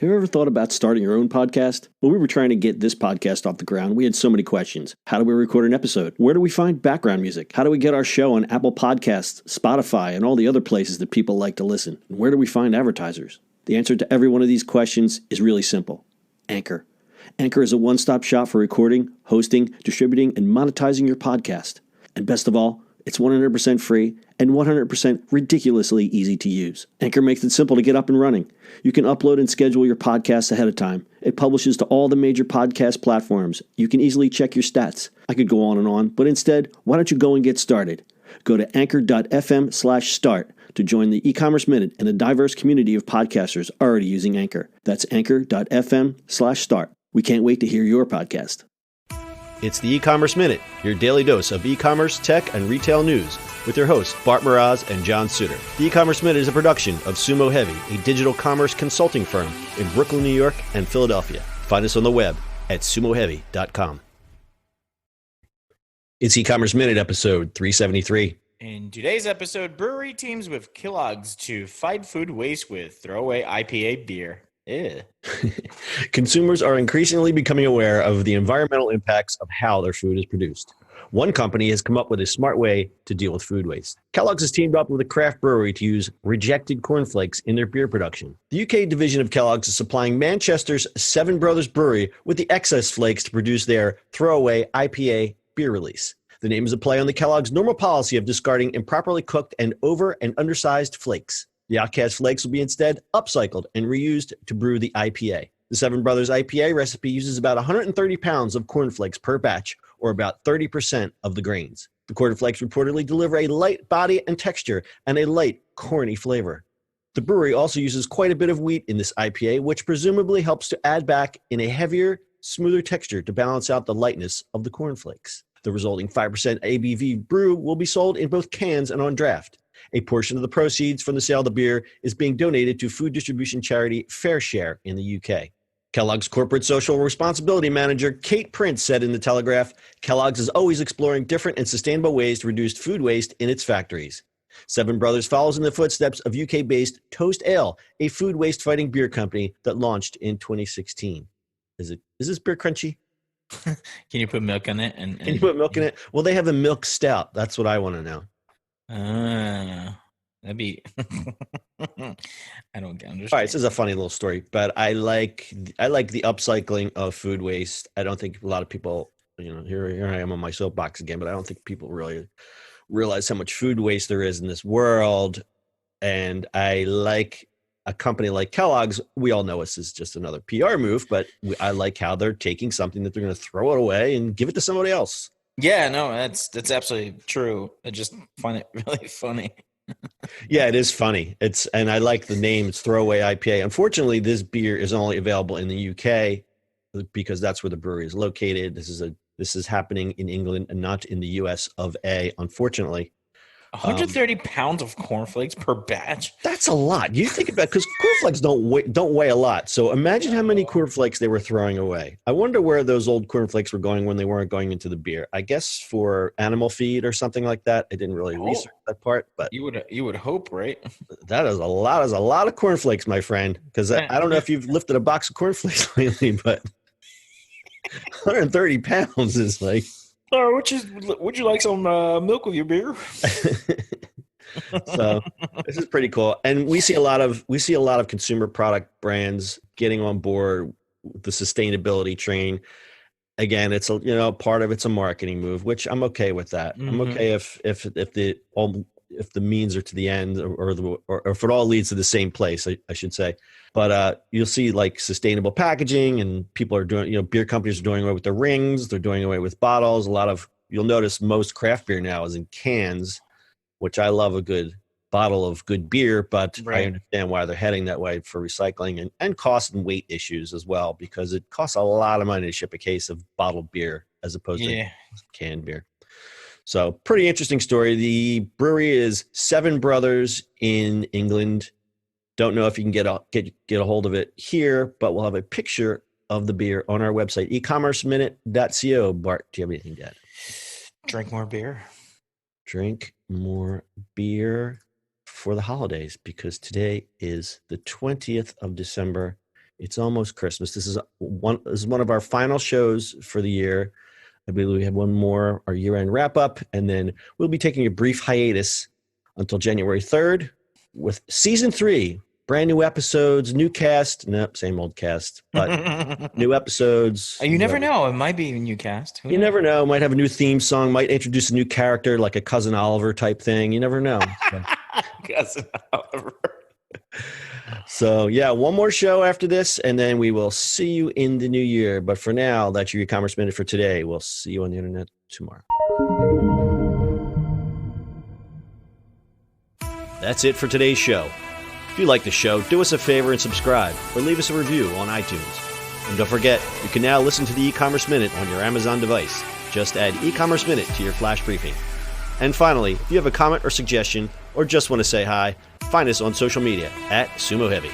Have you ever thought about starting your own podcast? When we were trying to get this podcast off the ground, we had so many questions. How do we record an episode? Where do we find background music? How do we get our show on Apple Podcasts, Spotify, and all the other places that people like to listen? And where do we find advertisers? The answer to every one of these questions is really simple. Anchor. Anchor is a one-stop shop for recording, hosting, distributing, and monetizing your podcast. And best of all, it's 100% free and 100% ridiculously easy to use. Anchor makes it simple to get up and running. You can upload and schedule your podcast ahead of time. It publishes to all the major podcast platforms. You can easily check your stats. I could go on, but instead, why don't you go and get started? Go to anchor.fm/start to join the Ecommerce Minute and a diverse community of podcasters already using Anchor. That's anchor.fm/start. We can't wait to hear your podcast. It's the E-Commerce Minute, your daily dose of e-commerce, tech, and retail news, with your hosts Bart Mraz and John Suter. The E-Commerce Minute is a production of Sumo Heavy, a digital commerce consulting firm in Brooklyn, New York, and Philadelphia. Find us on the web at sumoheavy.com. It's E-Commerce Minute, episode 373. In today's episode, brewery teams with Kelloggs to fight food waste with Throwaway IPA beer. Ew. Consumers are increasingly becoming aware of the environmental impacts of how their food is produced. One company has come up with a smart way to deal with food waste. Kellogg's has teamed up with a craft brewery to use rejected cornflakes in their beer production. The UK division of Kellogg's is supplying Manchester's Seven Brothers Brewery with the excess flakes to produce their Throwaway IPA beer release. The name is a play on the Kellogg's normal policy of discarding improperly cooked and over and undersized flakes. The outcast flakes will be instead upcycled and reused to brew the IPA. The Seven Brothers IPA recipe uses about 130 pounds of cornflakes per batch, or about 30% of the grains. The cornflakes reportedly deliver a light body and texture and a light, corny flavor. The brewery also uses quite a bit of wheat in this IPA, which presumably helps to add back in a heavier, smoother texture to balance out the lightness of the cornflakes. The resulting 5% ABV brew will be sold in both cans and on draft. A portion of the proceeds from the sale of the beer is being donated to food distribution charity Fair Share in the UK. Kellogg's corporate social responsibility manager, Kate Prince, said in The Telegraph, Kellogg's is always exploring different and sustainable ways to reduce food waste in its factories. Seven Brothers follows in the footsteps of UK-based Toast Ale, a food waste-fighting beer company that launched in 2016. Is this beer crunchy? Can you put milk in it? Can you put milk in it? Well, they have a milk stout. That's what I want to know. That'd be. I don't understand. All right, this is a funny little story, but I like the upcycling of food waste. I don't think a lot of people, here I am on my soapbox again, but I don't think people really realize how much food waste there is in this world. And I like a company like Kellogg's. We all know this is just another PR move, but I like how they're taking something that they're going to throw it away and give it to somebody else. Yeah, no, that's absolutely true. I just find it really funny. Yeah, it is funny. And I like the name. It's Throwaway IPA. Unfortunately, this beer is only available in the UK because that's where the brewery is located. This is happening in England and not in the US of A, unfortunately. 130 pounds of cornflakes per batch. That's a lot. You think about, because cornflakes don't weigh a lot. So imagine how many cornflakes they were throwing away. I wonder where those old cornflakes were going when they weren't going into the beer. I guess for animal feed or something like that. I didn't really research that part, but you would hope, right? That is a lot of cornflakes, my friend. Because I don't know if you've lifted a box of cornflakes lately, but 130 pounds is like. Would you like some milk with your beer? So this is pretty cool, and we see a lot of consumer product brands getting on board with the sustainability train. Again, it's part of it's a marketing move, which I'm okay with that. Mm-hmm. I'm okay if the means are to the end, or if it all leads to the same place, I should say. But you'll see like sustainable packaging, and people are doing, beer companies are doing away with the rings. They're doing away with bottles. You'll notice most craft beer now is in cans, which I love a good bottle of good beer, but right. I understand why they're heading that way for recycling and cost and weight issues as well, because it costs a lot of money to ship a case of bottled beer as opposed to canned beer. So pretty interesting story. The brewery is Seven Brothers in England. Don't know if you can get a hold of it here, but we'll have a picture of the beer on our website, ecommerceminute.co. Bart, do you have anything to add? Drink more beer. Drink more beer for the holidays, because today is the 20th of December It's almost Christmas. This is one of our final shows for the year. I believe we have one more, our year-end wrap-up, and then we'll be taking a brief hiatus until January 3rd with season 3. Brand new episodes, new cast. Nope, same old cast, but new episodes. You never know. It might be a new cast. You never know. Might have a new theme song. Might introduce a new character, like a Cousin Oliver type thing. You never know. So. Cousin Oliver. So, yeah, one more show after this, and then we will see you in the new year. But for now, that's your e-commerce minute for today. We'll see you on the internet tomorrow. That's it for today's show. If you like the show, do us a favor and subscribe or leave us a review on iTunes. And don't forget, you can now listen to the e-commerce minute on your Amazon device. Just add e-commerce minute to your flash briefing. And finally, if you have a comment or suggestion or just want to say hi, find us on social media @SumoHeavy.